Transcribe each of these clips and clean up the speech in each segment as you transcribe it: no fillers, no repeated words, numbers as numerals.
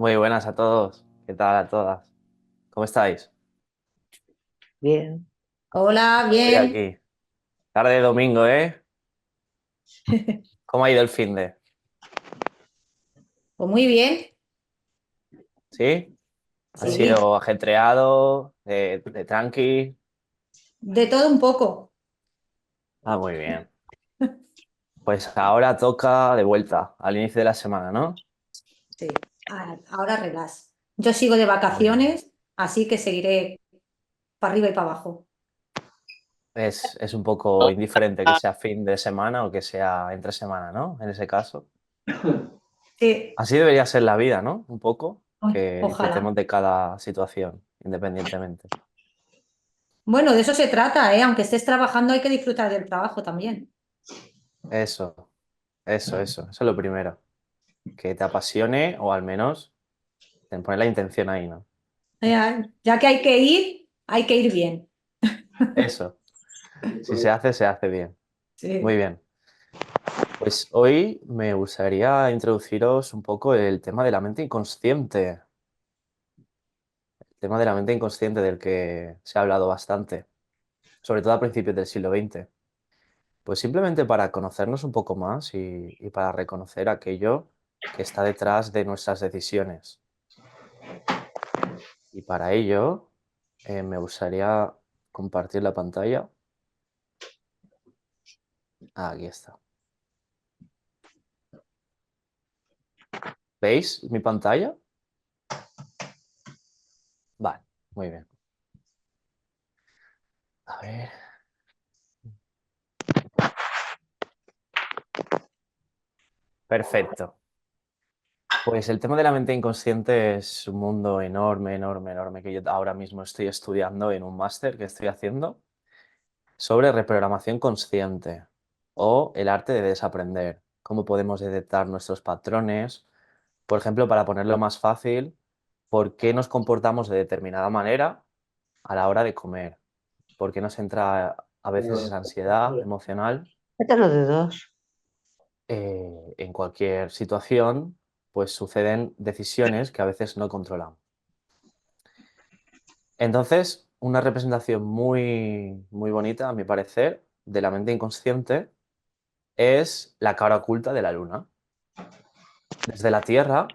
Muy buenas a todos. ¿Qué tal a todas? ¿Cómo estáis? Bien. Hola, Hoy bien. aquí. Tarde de domingo, ¿eh? ¿Cómo ha ido el finde? Pues muy bien, ¿Sí? ¿Ha sí, sido ajetreado? ¿De tranqui? de todo un poco. Ah, muy bien. Pues ahora toca de vuelta al inicio de la semana, ¿no? Sí, ahora relax. Yo sigo de Muy bien. vacaciones, así que seguiré para arriba y para abajo. Es un poco indiferente que sea fin de semana o que sea entre semana, ¿no? En ese caso. Sí, Así debería ser la vida, ¿no? Un poco, que ojalá. disfrutemos de cada situación, independientemente. Bueno, de eso se trata, ¿eh? Aunque estés trabajando, hay que disfrutar del trabajo también. Eso, eso es lo primero. Que te apasione o al menos poner la intención ahí, ¿no? Ya que hay que ir bien. Eso, si se hace bien. Muy Sí. bien. Pues hoy me gustaría introduciros un poco el tema de la mente inconsciente, el tema de la mente inconsciente del que se ha hablado bastante, sobre todo a principios del siglo XX. Pues simplemente para conocernos un poco más y para reconocer aquello que está detrás de nuestras decisiones. Y para ello me gustaría compartir la pantalla. Aquí está. ¿Veis mi pantalla? Vale, muy bien. A ver, perfecto. Pues el tema de la mente inconsciente es un mundo enorme, enorme, enorme que yo ahora mismo estoy estudiando en un máster que estoy haciendo sobre reprogramación consciente o el arte de desaprender. Cómo podemos detectar nuestros patrones. Por ejemplo, para ponerlo más fácil, ¿por qué nos comportamos de determinada manera a la hora de comer? ¿Por qué nos entra a veces esa ansiedad emocional Mete los dedos. en cualquier situación, pues suceden decisiones que a veces no controlamos. Entonces, una representación muy, muy bonita, a mi parecer, de la mente inconsciente es la cara oculta de la luna. Desde la Tierra,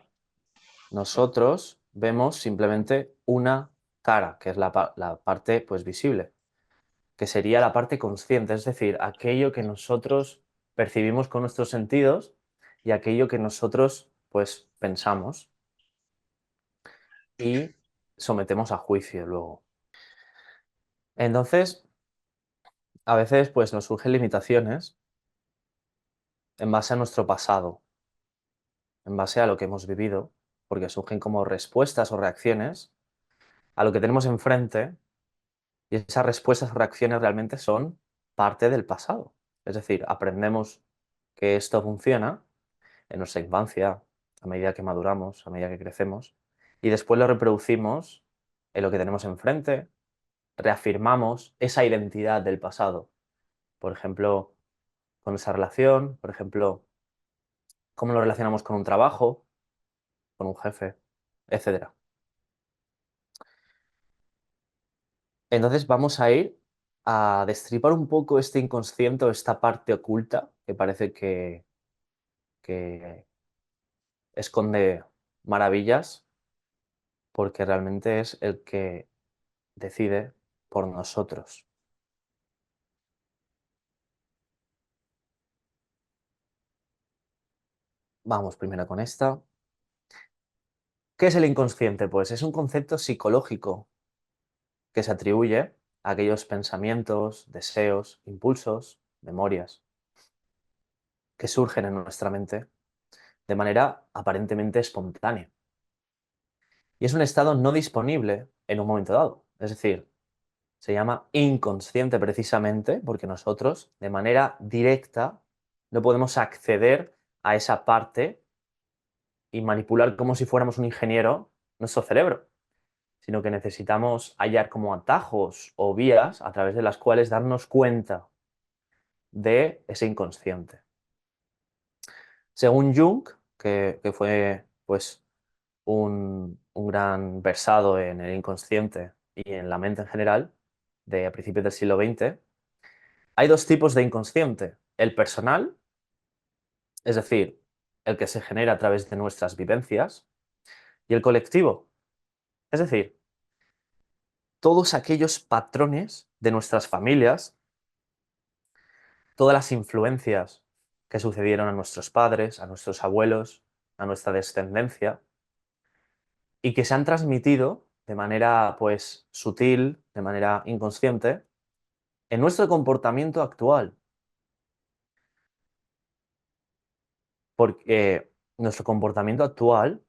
nosotros vemos simplemente una cara, que es la parte pues, visible, que sería la parte consciente, es decir, aquello que nosotros percibimos con nuestros sentidos y aquello que nosotros pues pensamos y sometemos a juicio luego. Entonces, a veces pues nos surgen limitaciones en base a nuestro pasado, en base a lo que hemos vivido, porque surgen como respuestas o reacciones a lo que tenemos enfrente y esas respuestas o reacciones realmente son parte del pasado. Es decir, aprendemos que esto funciona en nuestra infancia, a medida que maduramos, a medida que crecemos, y después lo reproducimos en lo que tenemos enfrente, reafirmamos esa identidad del pasado. Por ejemplo, con esa relación, por ejemplo, cómo lo relacionamos con un trabajo, con un jefe, etcétera. Entonces vamos a ir a destripar un poco este inconsciente o esta parte oculta que parece que esconde maravillas, porque realmente es el que decide por nosotros. Vamos primero con esta. ¿Qué es el inconsciente? Pues es un concepto psicológico que se atribuye a aquellos pensamientos, deseos, impulsos, memorias que surgen en nuestra mente de manera aparentemente espontánea. Y es un estado no disponible en un momento dado. Es decir, se llama inconsciente precisamente porque nosotros de manera directa no podemos acceder a esa parte y manipular como si fuéramos un ingeniero nuestro cerebro, sino que necesitamos hallar como atajos o vías a través de las cuales darnos cuenta de ese inconsciente. Según Jung, que fue pues un gran versado en el inconsciente y en la mente en general, de a principios del siglo XX, hay dos tipos de inconsciente. El personal, es decir, el que se genera a través de nuestras vivencias, y el colectivo, es decir, todos aquellos patrones de nuestras familias, todas las influencias que sucedieron a nuestros padres, a nuestros abuelos, a nuestra descendencia, y que se han transmitido de manera pues sutil, de manera inconsciente, en nuestro comportamiento actual. Porque nuestro comportamiento actual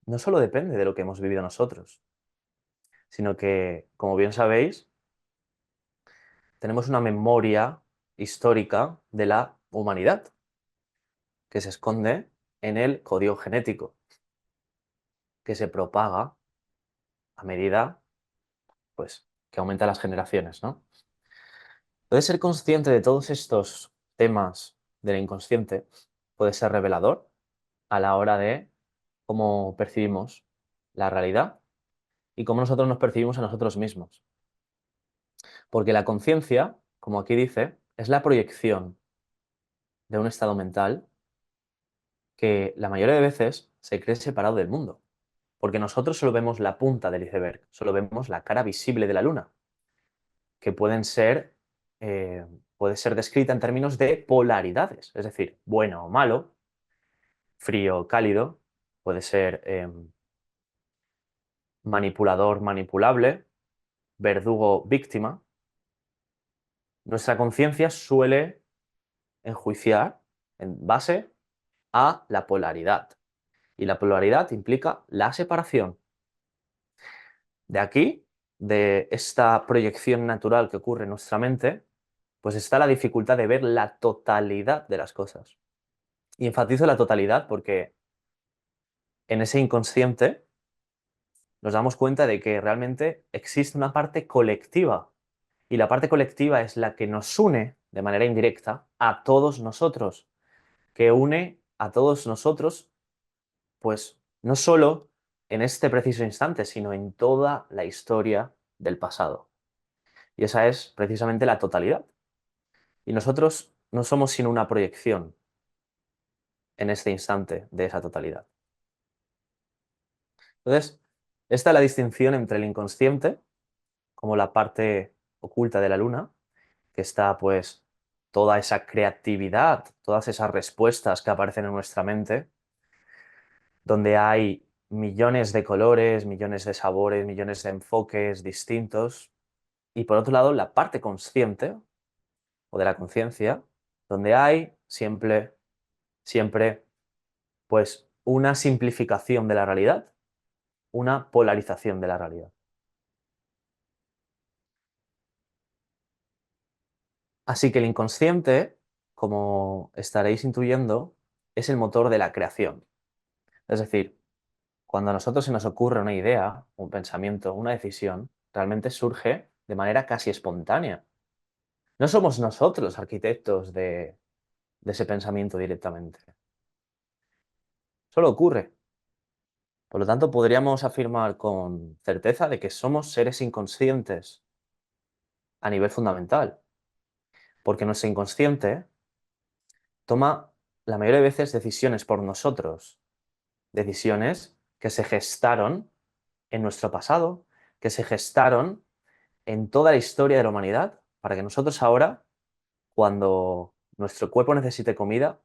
no solo depende de lo que hemos vivido nosotros, sino que, como bien sabéis, tenemos una memoria histórica de la humanidad que se esconde en el código genético, que se propaga a medida pues, que aumentan las generaciones, ¿no? Puede ser consciente de todos estos temas del inconsciente, puede ser revelador a la hora de cómo percibimos la realidad y cómo nosotros nos percibimos a nosotros mismos. Porque la conciencia, como aquí dice, es la proyección de un estado mental que la mayoría de veces se cree separado del mundo. Porque nosotros solo vemos la punta del iceberg, solo vemos la cara visible de la luna, que eh, puede ser descrita en términos de polaridades, es decir, bueno o malo, frío o cálido, puede ser manipulador, manipulable, verdugo, víctima. Nuestra conciencia suele enjuiciar en base a la polaridad. Y la polaridad implica la separación. De aquí, de esta proyección natural que ocurre en nuestra mente, pues está la dificultad de ver la totalidad de las cosas. Y enfatizo la totalidad porque en ese inconsciente nos damos cuenta de que realmente existe una parte colectiva. Y la parte colectiva es la que nos une de manera indirecta a todos nosotros, que une a todos nosotros, pues no solo en este preciso instante, sino en toda la historia del pasado. Y esa es precisamente la totalidad. Y nosotros no somos sino una proyección en este instante de esa totalidad. Entonces, esta es la distinción entre el inconsciente, como la parte oculta de la luna, que está pues toda esa creatividad, todas esas respuestas que aparecen en nuestra mente, donde hay millones de colores, millones de sabores, millones de enfoques distintos. Y por otro lado, la parte consciente o de la conciencia, donde hay siempre, pues una simplificación de la realidad, una polarización de la realidad. Así que el inconsciente, como estaréis intuyendo, es el motor de la creación. Es decir, cuando a nosotros se nos ocurre una idea, un pensamiento, una decisión, realmente surge de manera casi espontánea. No somos nosotros arquitectos de ese pensamiento directamente. Solo ocurre. Por lo tanto, podríamos afirmar con certeza de que somos seres inconscientes a nivel fundamental, porque nuestro inconsciente toma la mayoría de veces decisiones por nosotros, decisiones que se gestaron en nuestro pasado, que se gestaron en toda la historia de la humanidad, para que nosotros ahora, cuando nuestro cuerpo necesite comida,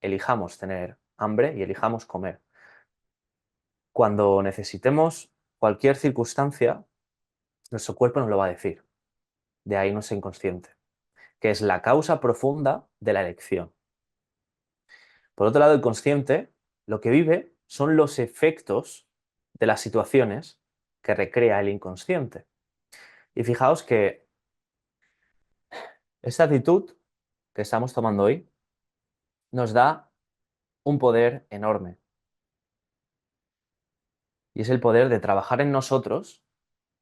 elijamos tener hambre y elijamos comer. Cuando necesitemos cualquier circunstancia, nuestro cuerpo nos lo va a decir. De ahí nuestro inconsciente, que es la causa profunda de la elección. Por otro lado, el consciente lo que vive son los efectos de las situaciones que recrea el inconsciente. Y fijaos que esta actitud que estamos tomando hoy nos da un poder enorme. Y es el poder de trabajar en nosotros,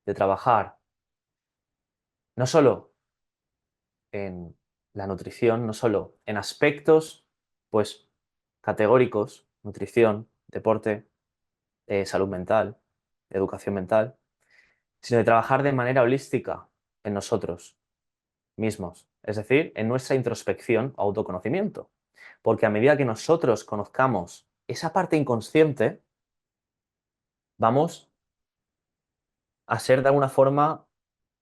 de trabajar no solo en la nutrición, no solo en aspectos, pues, categóricos, nutrición, deporte, salud mental, educación mental, sino de trabajar de manera holística en nosotros mismos, es decir, en nuestra introspección o autoconocimiento. Porque a medida que nosotros conozcamos esa parte inconsciente, vamos a ser de alguna forma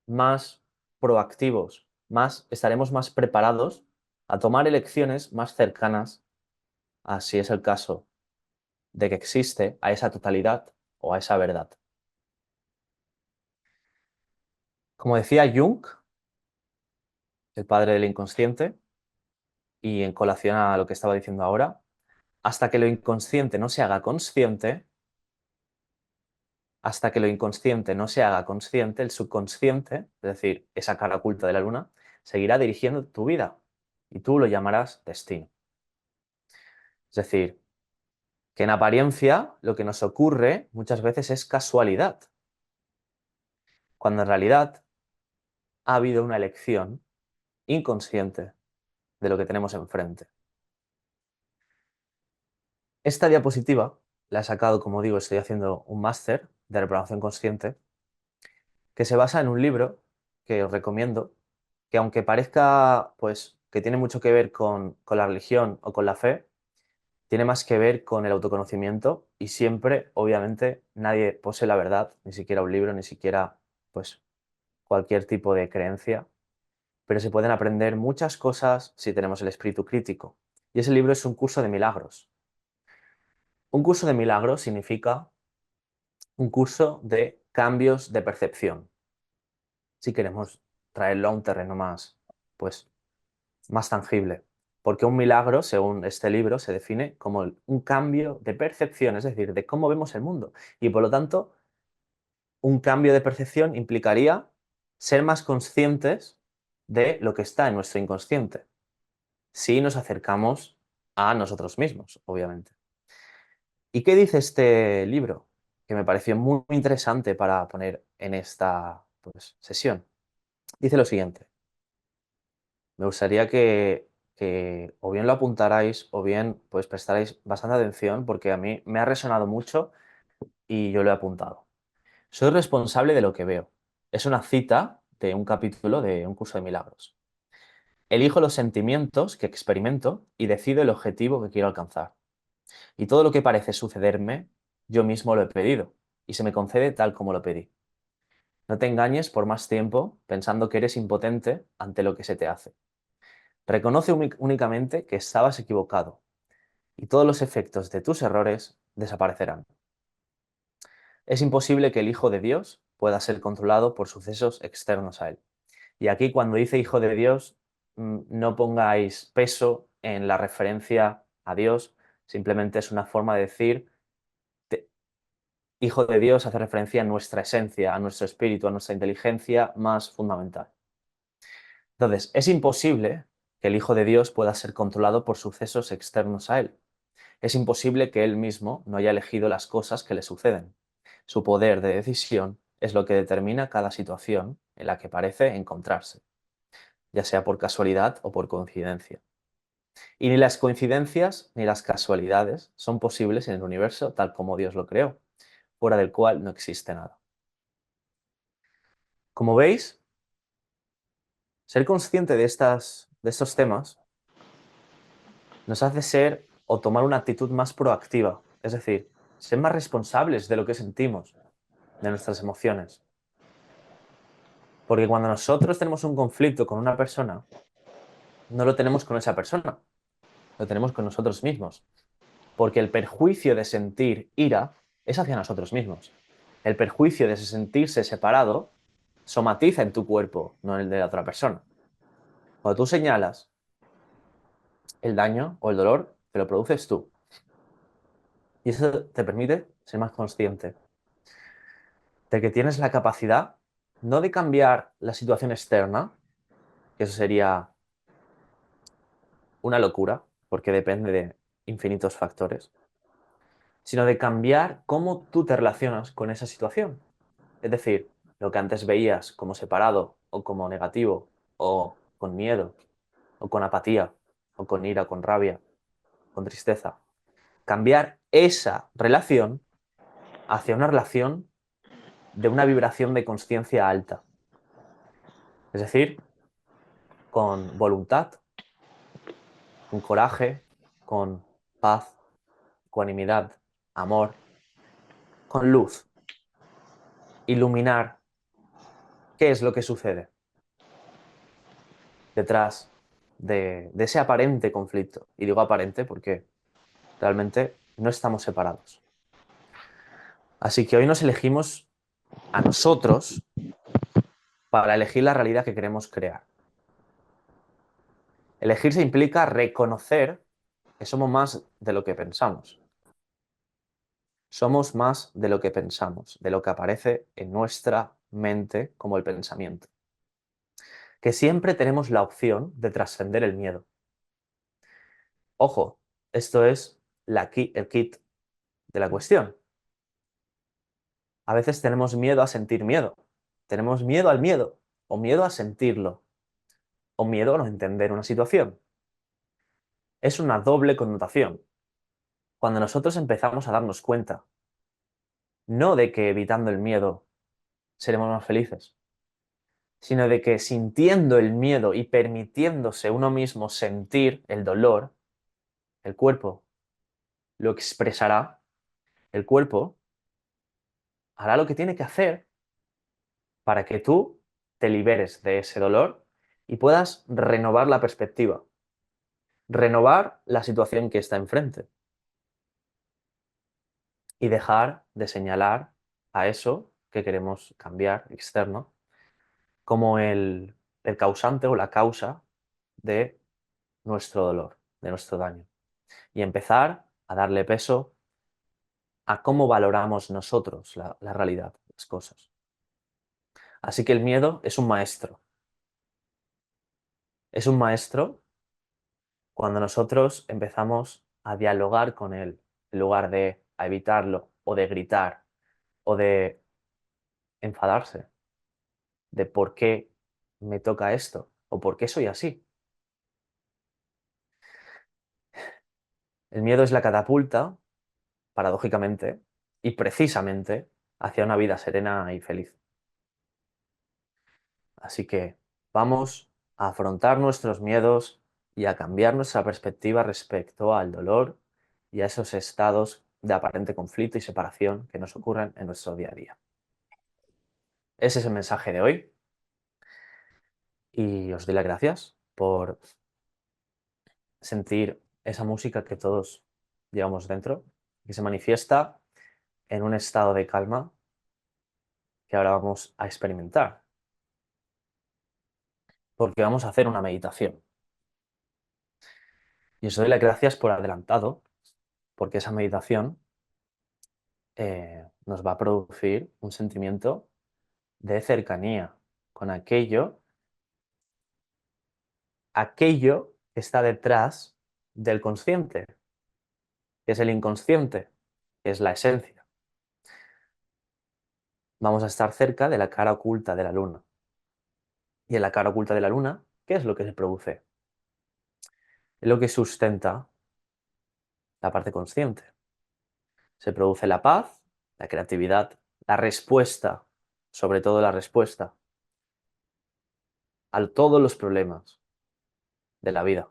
más proactivos, estaremos más preparados a tomar elecciones más cercanas, a si es el caso, de que existe a esa totalidad o a esa verdad. Como decía Jung, el padre del inconsciente, y en colación a lo que estaba diciendo ahora, hasta que lo inconsciente no se haga consciente, hasta que lo inconsciente no se haga consciente, el subconsciente, es decir, esa cara oculta de la luna, seguirá dirigiendo tu vida y tú lo llamarás destino. Es decir, que en apariencia lo que nos ocurre muchas veces es casualidad, cuando en realidad ha habido una elección inconsciente de lo que tenemos enfrente. Esta diapositiva la he sacado, como digo, estoy haciendo un máster de reprogramación consciente que se basa en un libro que os recomiendo, que aunque parezca pues, que tiene mucho que ver con la religión o con la fe, tiene más que ver con el autoconocimiento y siempre, obviamente, nadie posee la verdad, ni siquiera un libro, ni siquiera pues, cualquier tipo de creencia, pero se pueden aprender muchas cosas si tenemos el espíritu crítico. Y ese libro es un curso de milagros. Un curso de milagros significa un curso de cambios de percepción. Si queremos traerlo a un terreno más, pues, más tangible. Porque un milagro, según este libro, se define como un cambio de percepción, es decir, de cómo vemos el mundo. Y por lo tanto, un cambio de percepción implicaría ser más conscientes de lo que está en nuestro inconsciente, si nos acercamos a nosotros mismos, obviamente. ¿Y qué dice este libro? Que me pareció muy interesante para poner en esta pues, sesión. Dice lo siguiente. Me gustaría que o bien lo apuntarais o bien pues prestarais bastante atención porque a mí me ha resonado mucho y yo lo he apuntado. Soy responsable de lo que veo. Es una cita de un capítulo de Un curso de milagros. Elijo los sentimientos que experimento y decido el objetivo que quiero alcanzar. Y todo lo que parece sucederme, yo mismo lo he pedido y se me concede tal como lo pedí. No te engañes por más tiempo pensando que eres impotente ante lo que se te hace. Reconoce únicamente que estabas equivocado y todos los efectos de tus errores desaparecerán. Es imposible que el Hijo de Dios pueda ser controlado por sucesos externos a él. Y aquí cuando dice Hijo de Dios, no pongáis peso en la referencia a Dios, simplemente es una forma de decir, Hijo de Dios hace referencia a nuestra esencia, a nuestro espíritu, a nuestra inteligencia más fundamental. Entonces, es imposible que el Hijo de Dios pueda ser controlado por sucesos externos a él. Es imposible que él mismo no haya elegido las cosas que le suceden. Su poder de decisión es lo que determina cada situación en la que parece encontrarse, ya sea por casualidad o por coincidencia. Y ni las coincidencias ni las casualidades son posibles en el universo tal como Dios lo creó, fuera del cual no existe nada. Como veis, ser consciente de estos temas nos hace ser o tomar una actitud más proactiva, es decir, ser más responsables de lo que sentimos, de nuestras emociones. Porque cuando nosotros tenemos un conflicto con una persona, no lo tenemos con esa persona, lo tenemos con nosotros mismos. Porque el perjuicio de sentir ira es hacia nosotros mismos. El perjuicio de sentirse separado somatiza en tu cuerpo, no en el de la otra persona. Cuando tú señalas el daño o el dolor, te lo produces tú. Y eso te permite ser más consciente de que tienes la capacidad no de cambiar la situación externa, que eso sería una locura, porque depende de infinitos factores, sino de cambiar cómo tú te relacionas con esa situación. Es decir, lo que antes veías como separado o como negativo o con miedo o con apatía o con ira, con rabia, con tristeza. Cambiar esa relación hacia una relación de una vibración de conciencia alta. Es decir, con voluntad, con coraje, con paz, ecuanimidad, amor, con luz. Iluminar qué es lo que sucede detrás de ese aparente conflicto. Y digo aparente porque realmente no estamos separados. Así que hoy nos elegimos a nosotros para elegir la realidad que queremos crear. Elegirse implica reconocer que somos más de lo que pensamos. Somos más de lo que pensamos, de lo que aparece en nuestra mente como el pensamiento. Que siempre tenemos la opción de trascender el miedo. Ojo, esto es el kit de la cuestión. A veces tenemos miedo a sentir miedo. Tenemos miedo al miedo, o miedo a sentirlo, o miedo a no entender una situación. Es una doble connotación. Cuando nosotros empezamos a darnos cuenta, no de que evitando el miedo seremos más felices, sino de que sintiendo el miedo y permitiéndose uno mismo sentir el dolor, el cuerpo lo expresará, el cuerpo hará lo que tiene que hacer para que tú te liberes de ese dolor y puedas renovar la perspectiva, renovar la situación que está enfrente y dejar de señalar a eso que queremos cambiar externo como el causante o la causa de nuestro dolor, de nuestro daño. Y empezar a darle peso a cómo valoramos nosotros la realidad, las cosas. Así que el miedo es un maestro. Es un maestro cuando nosotros empezamos a dialogar con él, en lugar de a evitarlo, o de gritar, o de enfadarse, de por qué me toca esto, o por qué soy así. El miedo es la catapulta, paradójicamente, y precisamente, hacia una vida serena y feliz. Así que vamos a afrontar nuestros miedos y a cambiar nuestra perspectiva respecto al dolor y a esos estados de aparente conflicto y separación que nos ocurren en nuestro día a día. Ese es el mensaje de hoy y os doy las gracias por sentir esa música que todos llevamos dentro, que se manifiesta en un estado de calma que ahora vamos a experimentar, porque vamos a hacer una meditación. Y os doy las gracias por adelantado, porque esa meditación nos va a producir un sentimiento de cercanía con aquello que está detrás del consciente, que es el inconsciente, que es la esencia. Vamos a estar cerca de la cara oculta de la luna. Y en la cara oculta de la luna, ¿qué es lo que se produce? Es lo que sustenta la parte consciente. Se produce la paz, la creatividad, la respuesta, sobre todo la respuesta a todos los problemas de la vida.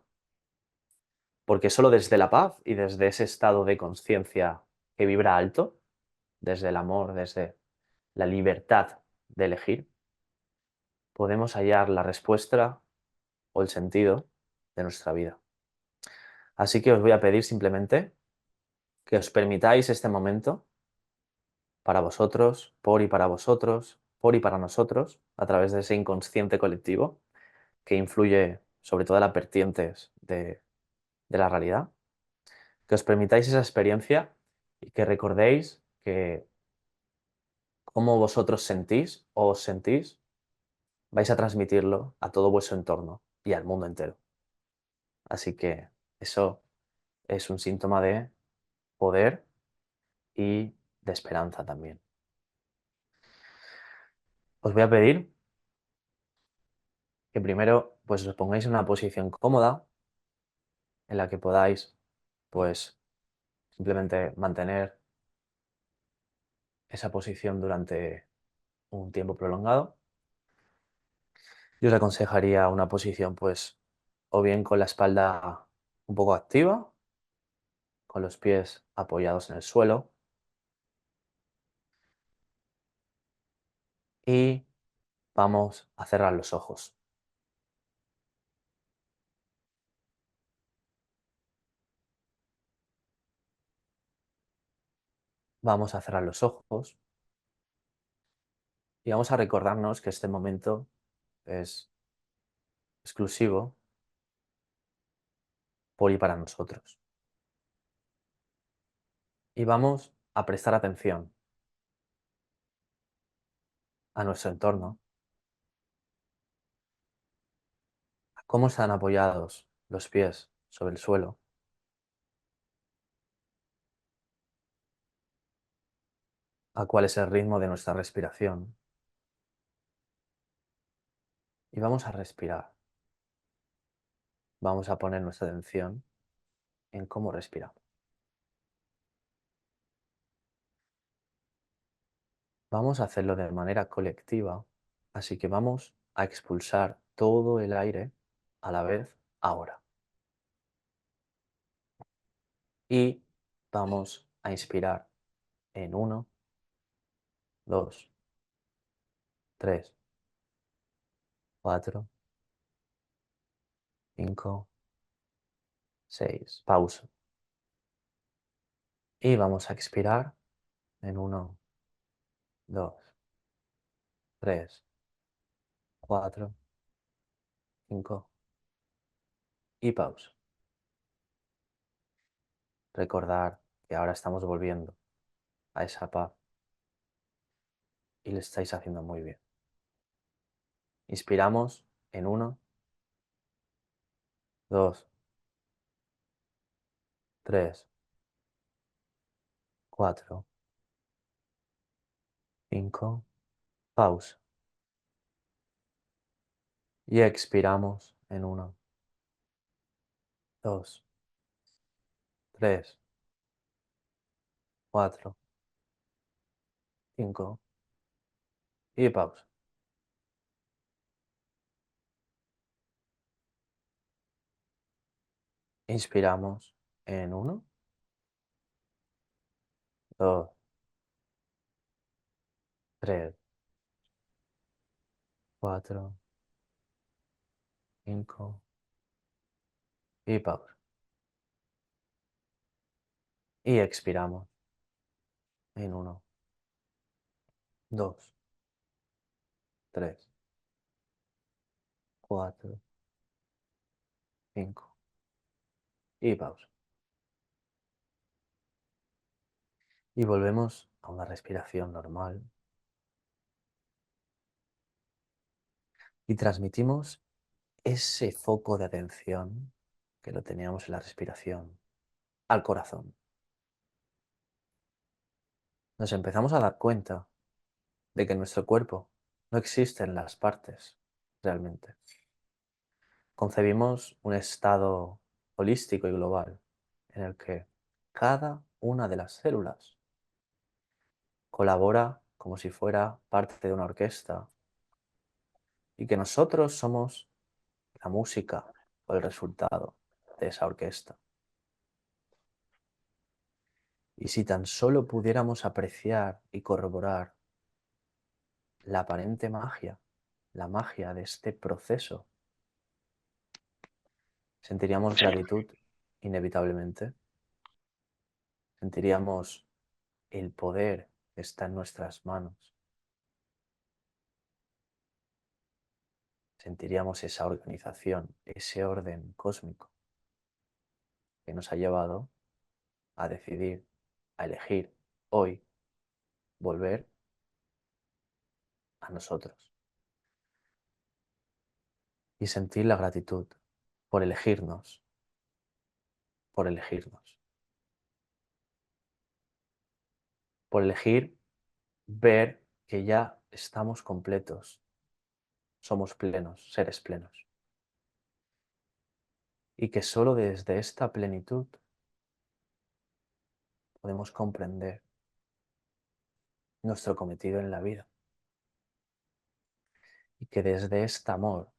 Porque solo desde la paz y desde ese estado de conciencia que vibra alto, desde el amor, desde la libertad de elegir, podemos hallar la respuesta o el sentido de nuestra vida. Así que os voy a pedir simplemente que os permitáis este momento para vosotros, por y para vosotros, por y para nosotros, a través de ese inconsciente colectivo que influye sobre todas las vertientes de la realidad. Que os permitáis esa experiencia y que recordéis que cómo vosotros sentís o os sentís, vais a transmitirlo a todo vuestro entorno y al mundo entero. Así que eso es un síntoma de poder y de esperanza también. Os voy a pedir que primero pues os pongáis en una posición cómoda en la que podáis pues simplemente mantener esa posición durante un tiempo prolongado, yo os aconsejaría una posición, pues, o bien con la espalda un poco activa, con los pies apoyados en el suelo y vamos a cerrar los ojos. Vamos a cerrar los ojos y vamos a recordarnos que este momento es exclusivo por y para nosotros. Y vamos a prestar atención a nuestro entorno, a cómo están apoyados los pies sobre el suelo, a cuál es el ritmo de nuestra respiración. Y vamos a respirar. Vamos a poner nuestra atención en cómo respiramos. Vamos a hacerlo de manera colectiva, así que vamos a expulsar todo el aire a la vez ahora. Y vamos a inspirar en 1, 2, 3, 4, 5, 6. Pausa. Y vamos a expirar en 1, 2, 3, 4, 5 y pausa. Recordar que ahora estamos volviendo a esa paz y lo estáis haciendo muy bien. Inspiramos en 1, 2, 3, 4, 5, pausa. Y expiramos en 1, 2, 3, 4, 5 y pausa. Inspiramos en 1, 2, 3, 4, 5 y pausa. Y expiramos en 1, 2, 3, 4, 5 y pausa. Y volvemos a una respiración normal y transmitimos ese foco de atención que lo teníamos en la respiración al corazón. Nos empezamos a dar cuenta de que en nuestro cuerpo no existen las partes realmente. Concebimos un estado holístico y global en el que cada una de las células colabora como si fuera parte de una orquesta y que nosotros somos la música o el resultado de esa orquesta. Y si tan solo pudiéramos apreciar y corroborar la aparente magia, la magia de este proceso, sentiríamos gratitud inevitablemente, sentiríamos el poder que está en nuestras manos, sentiríamos esa organización, ese orden cósmico que nos ha llevado a decidir, a elegir hoy volver a nosotros y sentir la gratitud por elegirnos, por elegirnos, por elegir ver que ya estamos completos, somos plenos, seres plenos, y que solo desde esta plenitud podemos comprender nuestro cometido en la vida. Y que desde este amor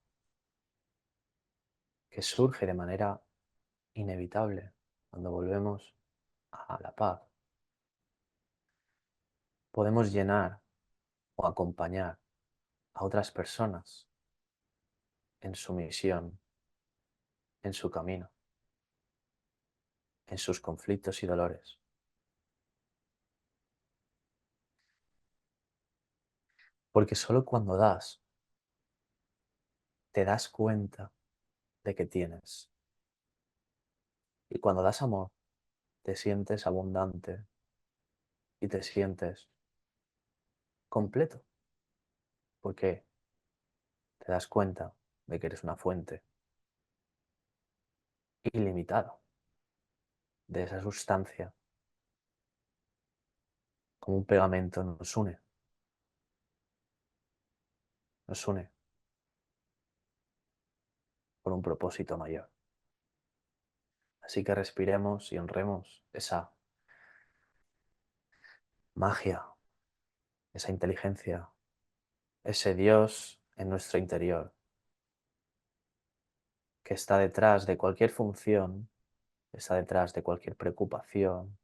que surge de manera inevitable cuando volvemos a la paz, podemos llenar o acompañar a otras personas en su misión, en su camino, en sus conflictos y dolores. Porque solo cuando das, te das cuenta de que tienes. Y cuando das amor, te sientes abundante y te sientes completo. Porque te das cuenta de que eres una fuente ilimitada de esa sustancia, como un pegamento nos une por un propósito mayor. Así que respiremos y honremos esa magia, esa inteligencia, ese Dios en nuestro interior, que está detrás de cualquier función, está detrás de cualquier preocupación,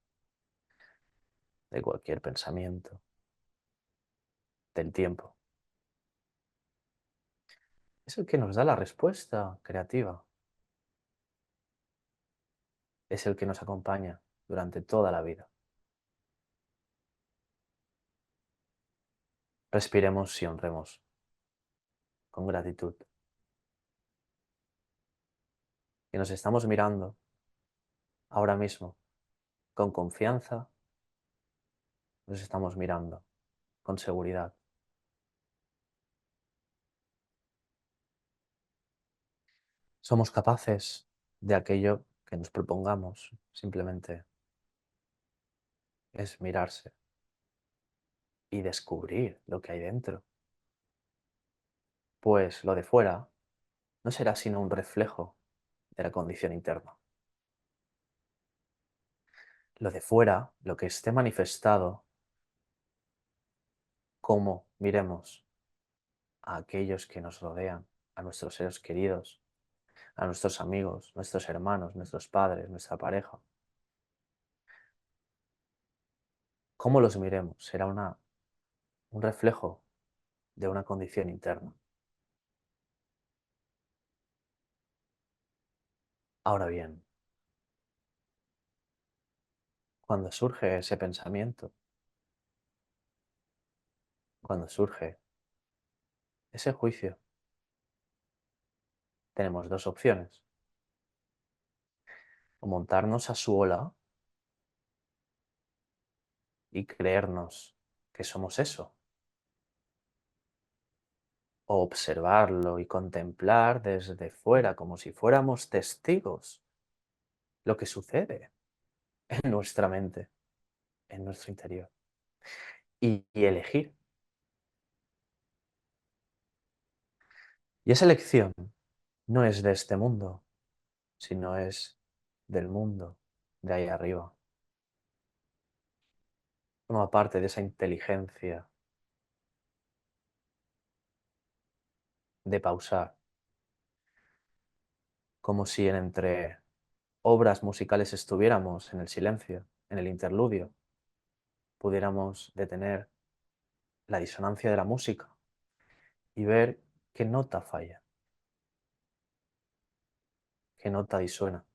de cualquier pensamiento, del tiempo. Es el que nos da la respuesta creativa. Es el que nos acompaña durante toda la vida. Respiremos y honremos con gratitud. Y nos estamos mirando ahora mismo con confianza, nos estamos mirando con seguridad. Somos capaces de aquello que nos propongamos, simplemente es mirarse y descubrir lo que hay dentro. Pues lo de fuera no será sino un reflejo de la condición interna. Lo de fuera, lo que esté manifestado, cómo miremos a aquellos que nos rodean, a nuestros seres queridos, a nuestros amigos, nuestros hermanos, nuestros padres, nuestra pareja. Cómo los miremos será un reflejo de una condición interna. Ahora bien, cuando surge ese pensamiento, cuando surge ese juicio, tenemos dos opciones: o montarnos a su ola y creernos que somos eso, o observarlo y contemplar desde fuera como si fuéramos testigos lo que sucede en nuestra mente, en nuestro interior, y elegir. Y esa elección no es de este mundo, sino es del mundo de ahí arriba. Forma parte de esa inteligencia de pausar, como si entre obras musicales estuviéramos en el silencio, en el interludio, pudiéramos detener la disonancia de la música y ver qué nota falla, qué nota disuena,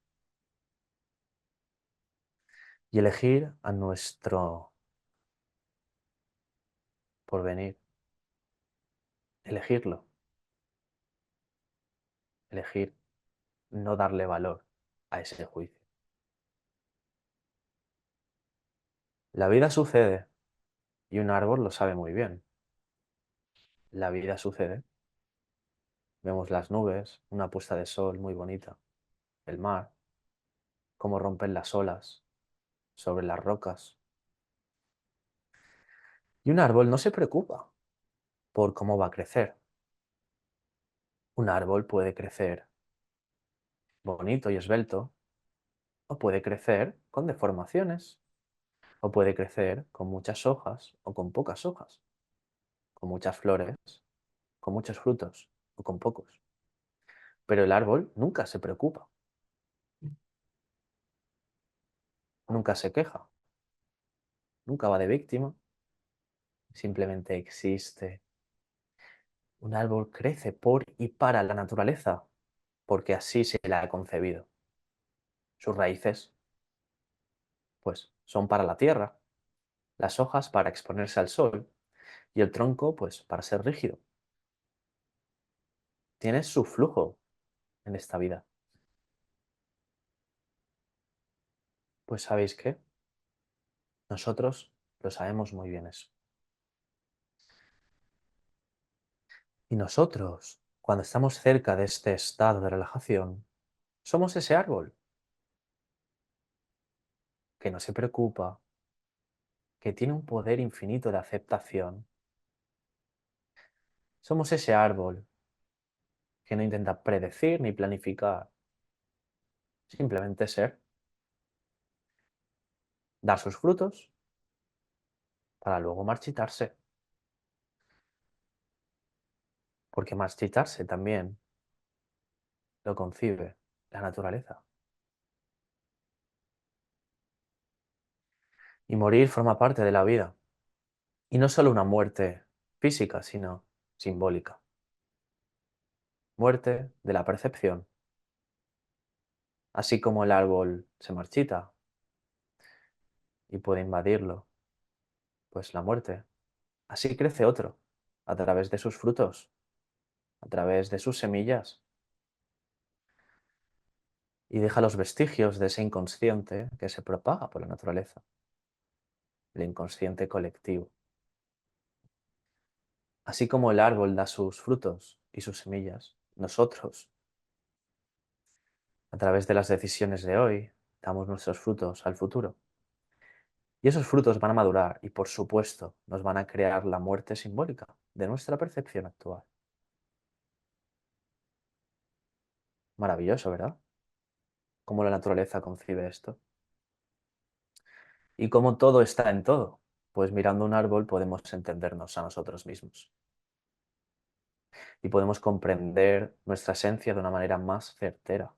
y elegir a nuestro porvenir, elegirlo, elegir no darle valor a ese juicio. La vida sucede y un árbol lo sabe muy bien. La vida sucede. Vemos las nubes, una puesta de sol muy bonita, el mar, cómo rompen las olas sobre las rocas. Y un árbol no se preocupa por cómo va a crecer. Un árbol puede crecer bonito y esbelto, o puede crecer con deformaciones, o puede crecer con muchas hojas o con pocas hojas, con muchas flores, con muchos frutos o con pocos. Pero el árbol nunca se preocupa, nunca se queja, nunca va de víctima, simplemente existe. Un árbol crece por y para la naturaleza, porque así se la ha concebido. Sus raíces, pues, son para la tierra, las hojas para exponerse al sol y el tronco, pues, para ser rígido. Tiene su flujo en esta vida. Pues, ¿sabéis qué? Nosotros lo sabemos muy bien eso. Y nosotros, cuando estamos cerca de este estado de relajación, somos ese árbol que no se preocupa, que tiene un poder infinito de aceptación. Somos ese árbol que no intenta predecir ni planificar, simplemente ser, dar sus frutos para luego marchitarse. Porque marchitarse también lo concibe la naturaleza. Y morir forma parte de la vida. Y no solo una muerte física, sino simbólica. Muerte de la percepción. Así como el árbol se marchita y puede invadirlo, pues la muerte. Así crece otro, a través de sus frutos, a través de sus semillas, y deja los vestigios de ese inconsciente que se propaga por la naturaleza, el inconsciente colectivo. Así como el árbol da sus frutos y sus semillas, nosotros, a través de las decisiones de hoy, damos nuestros frutos al futuro. Y esos frutos van a madurar y, por supuesto, nos van a crear la muerte simbólica de nuestra percepción actual. Maravilloso, ¿verdad? Cómo la naturaleza concibe esto. Y cómo todo está en todo. Pues mirando un árbol podemos entendernos a nosotros mismos. Y podemos comprender nuestra esencia de una manera más certera.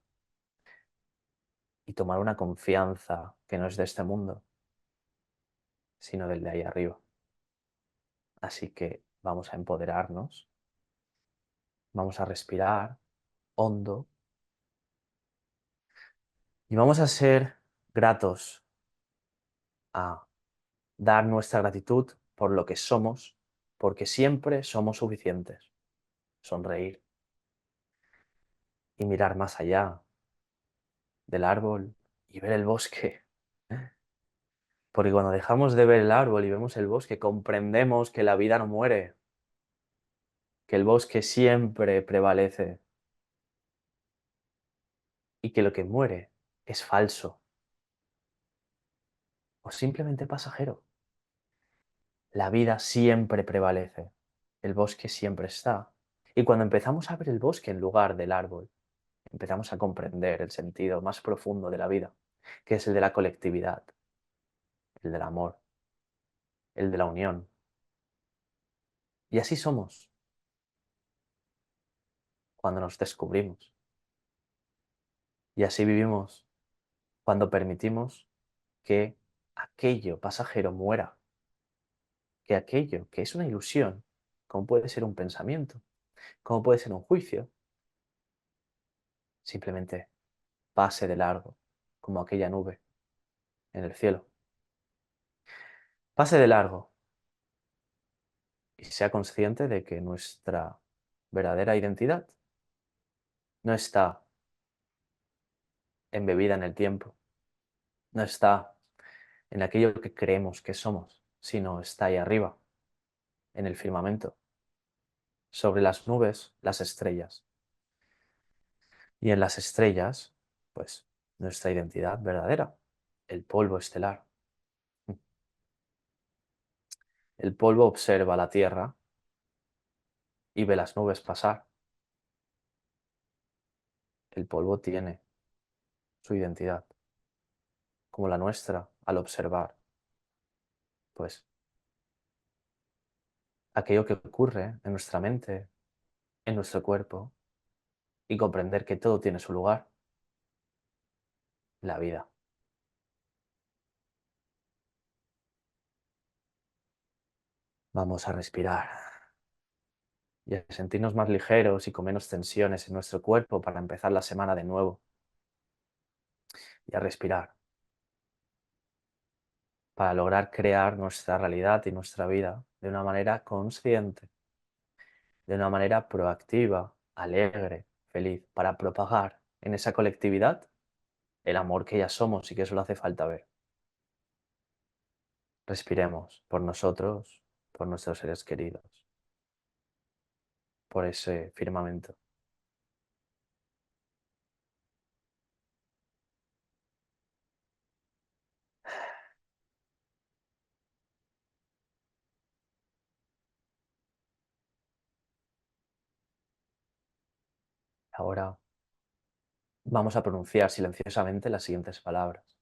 Y tomar una confianza que no es de este mundo, sino del de ahí arriba. Así que vamos a empoderarnos, vamos a respirar hondo y vamos a ser gratos, a dar nuestra gratitud por lo que somos, porque siempre somos suficientes. Sonreír y mirar más allá del árbol y ver el bosque. Porque cuando dejamos de ver el árbol y vemos el bosque, comprendemos que la vida no muere, que el bosque siempre prevalece y que lo que muere es falso o simplemente pasajero. La vida siempre prevalece, el bosque siempre está. Y cuando empezamos a ver el bosque en lugar del árbol, empezamos a comprender el sentido más profundo de la vida, que es el de la colectividad, el del amor, el de la unión. Y así somos cuando nos descubrimos. Y así vivimos cuando permitimos que aquello pasajero muera, que aquello que es una ilusión, como puede ser un pensamiento, como puede ser un juicio, simplemente pase de largo, como aquella nube en el cielo. Pase de largo y sea consciente de que nuestra verdadera identidad no está embebida en el tiempo, no está en aquello que creemos que somos, sino está ahí arriba, en el firmamento, sobre las nubes, las estrellas. Y en las estrellas, pues, nuestra identidad verdadera, el polvo estelar. El polvo observa la Tierra y ve las nubes pasar. El polvo tiene su identidad, como la nuestra, al observar. pues aquello que ocurre en nuestra mente, en nuestro cuerpo, y comprender que todo tiene su lugar, la vida. Vamos a respirar y a sentirnos más ligeros y con menos tensiones en nuestro cuerpo para empezar la semana de nuevo. Y a respirar para lograr crear nuestra realidad y nuestra vida de una manera consciente, de una manera proactiva, alegre, feliz, para propagar en esa colectividad el amor que ya somos y que solo hace falta ver. Respiremos por nosotros, por nuestros seres queridos, por ese firmamento. Ahora vamos a pronunciar silenciosamente las siguientes palabras,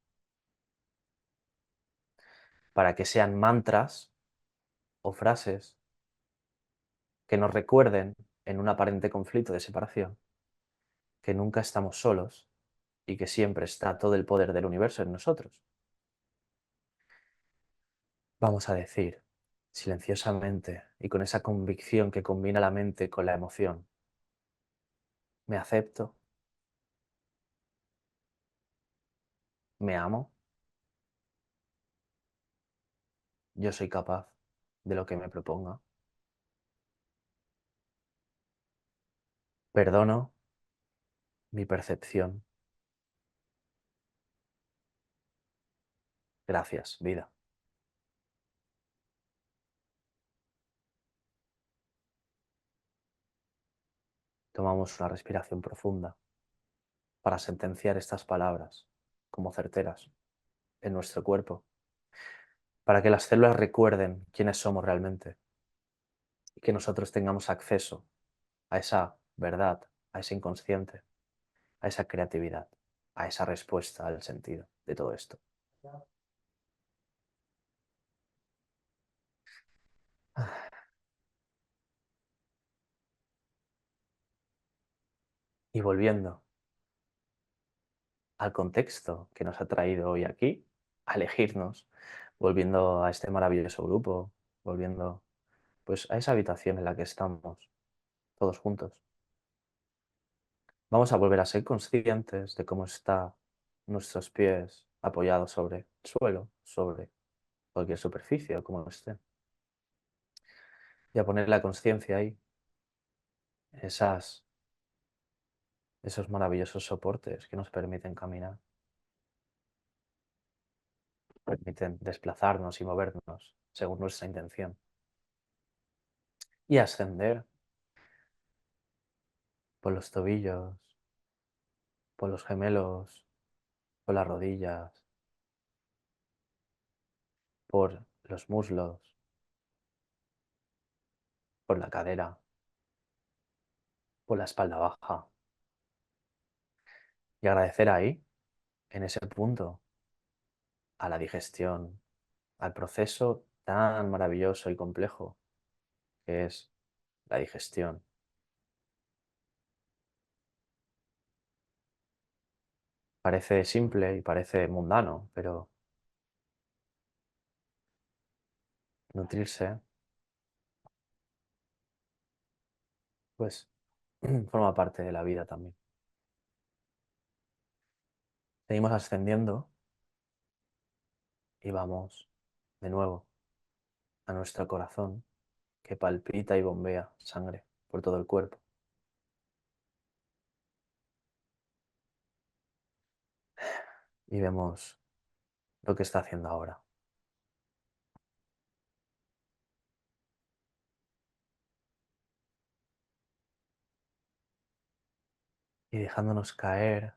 para que sean mantras o frases que nos recuerden en un aparente conflicto de separación que nunca estamos solos y que siempre está todo el poder del universo en nosotros. Vamos a decir silenciosamente y con esa convicción que combina la mente con la emoción: me acepto, me amo, yo soy capaz de lo que me proponga, perdono mi percepción. Gracias, vida. Tomamos una respiración profunda para sentenciar estas palabras como certeras en nuestro cuerpo, para que las células recuerden quiénes somos realmente y que nosotros tengamos acceso a esa verdad, a ese inconsciente, a esa creatividad, a esa respuesta al sentido de todo esto. Y volviendo al contexto que nos ha traído hoy aquí, a elegirnos, volviendo a este maravilloso grupo, volviendo pues a esa habitación en la que estamos todos juntos. Vamos a volver a ser conscientes de cómo están nuestros pies apoyados sobre el suelo, sobre cualquier superficie o como esté. Y a poner la conciencia ahí, esos maravillosos soportes que nos permiten caminar, permiten desplazarnos y movernos según nuestra intención. Y ascender por los tobillos, por los gemelos, por las rodillas, por los muslos, por la cadera, por la espalda baja. Y agradecer ahí, en ese punto, a la digestión, al proceso tan maravilloso y complejo que es la digestión. Parece simple y parece mundano, pero nutrirse, pues, forma parte de la vida también. Seguimos ascendiendo y vamos de nuevo a nuestro corazón que palpita y bombea sangre por todo el cuerpo. Y vemos lo que está haciendo ahora. Y dejándonos caer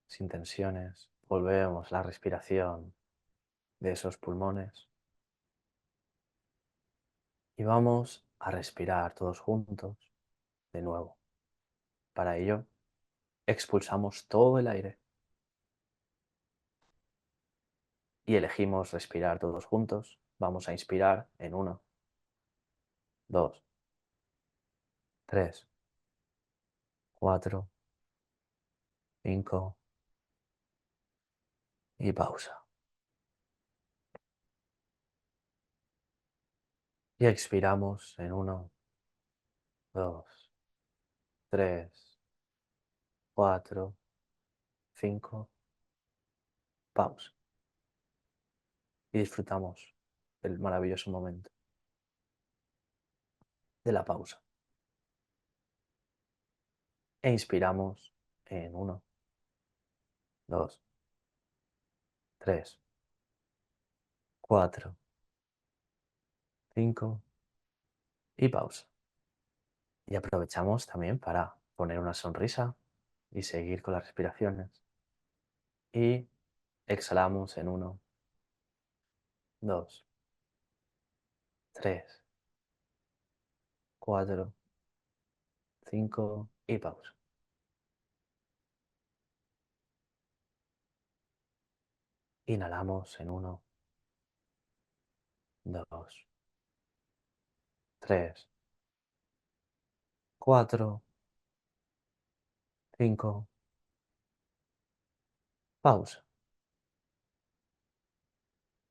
sin tensiones, volvemos la respiración de esos pulmones. Y vamos a respirar todos juntos de nuevo. Para ello, expulsamos todo el aire y elegimos respirar todos juntos vamos a inspirar en 1, 2, 3, 4, 5 y pausa. Y expiramos en 1, 2, 3, 4, 5, pausa. Y disfrutamos del maravilloso momento de la pausa. E inspiramos en 1, 2, 3, 4, 5 y pausa. Y aprovechamos también para poner una sonrisa y seguir con las respiraciones. Y exhalamos en 1, 2, 3, 4, 5 y pausa. Inhalamos en 1, 2, 3, 4, 5, pausa.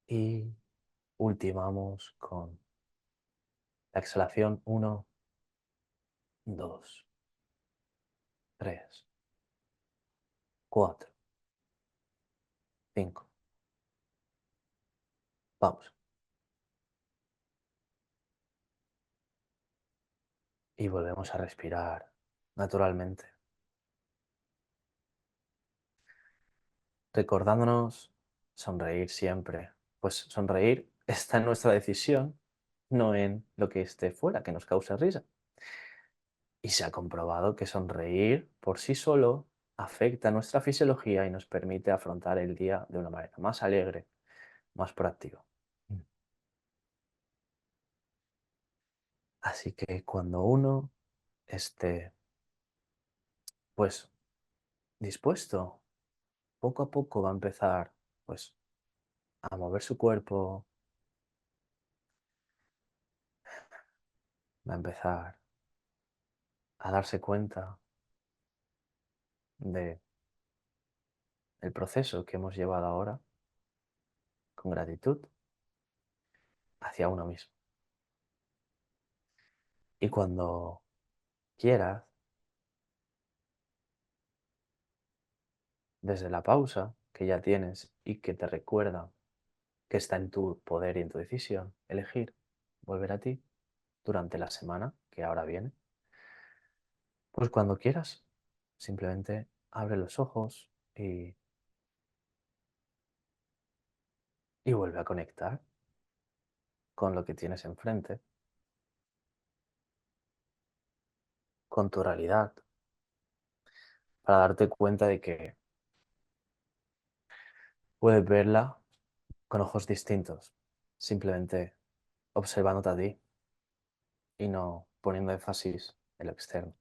Y ultimamos con la exhalación 1, 2, 3, 4, 5, pausa. Y volvemos a respirar naturalmente, recordándonos sonreír siempre, pues sonreír está en nuestra decisión, no en lo que esté fuera que nos cause risa. Y se ha comprobado que sonreír por sí solo afecta a nuestra fisiología y nos permite afrontar el día de una manera más alegre, más proactiva. Así que cuando uno esté, pues, dispuesto, poco a poco va a empezar, pues, a mover su cuerpo, va a empezar a darse cuenta de el proceso que hemos llevado ahora con gratitud hacia uno mismo. Y cuando quieras, desde la pausa que ya tienes y que te recuerda que está en tu poder y en tu decisión elegir volver a ti durante la semana que ahora viene, pues cuando quieras, simplemente abre los ojos y vuelve a conectar con lo que tienes enfrente, con tu realidad, para darte cuenta de que puedes verla con ojos distintos, simplemente observándote a ti y no poniendo énfasis en lo externo.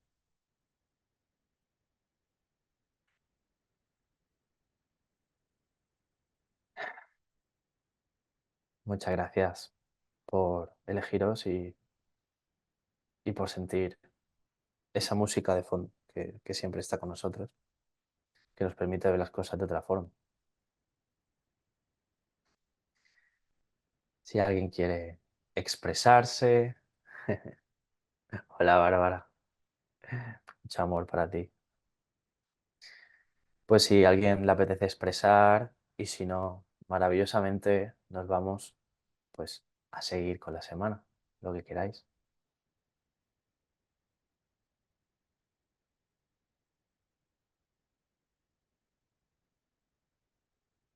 Muchas gracias por elegiros y por sentir esa música de fondo que siempre está con nosotros, que nos permite ver las cosas de otra forma. Si alguien quiere expresarse, hola Bárbara, mucho amor para ti. Pues si a alguien le apetece expresar y si no, maravillosamente nos vamos pues a seguir con la semana, lo que queráis.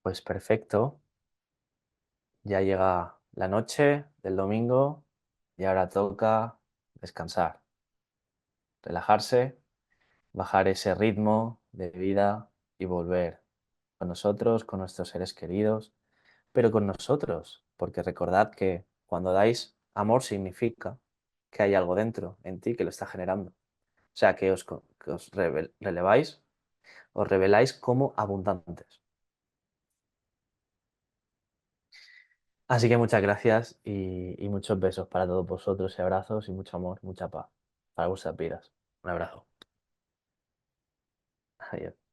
Pues perfecto, ya llega la noche del domingo y ahora toca descansar, relajarse, bajar ese ritmo de vida y volver con nosotros, con nuestros seres queridos, pero con nosotros, porque recordad que cuando dais amor significa que hay algo dentro en ti que lo está generando. O sea, que os releváis, os reveláis como abundantes. Así que muchas gracias y muchos besos para todos vosotros y abrazos y mucho amor, mucha paz para vuestras vidas. Un abrazo. Adiós.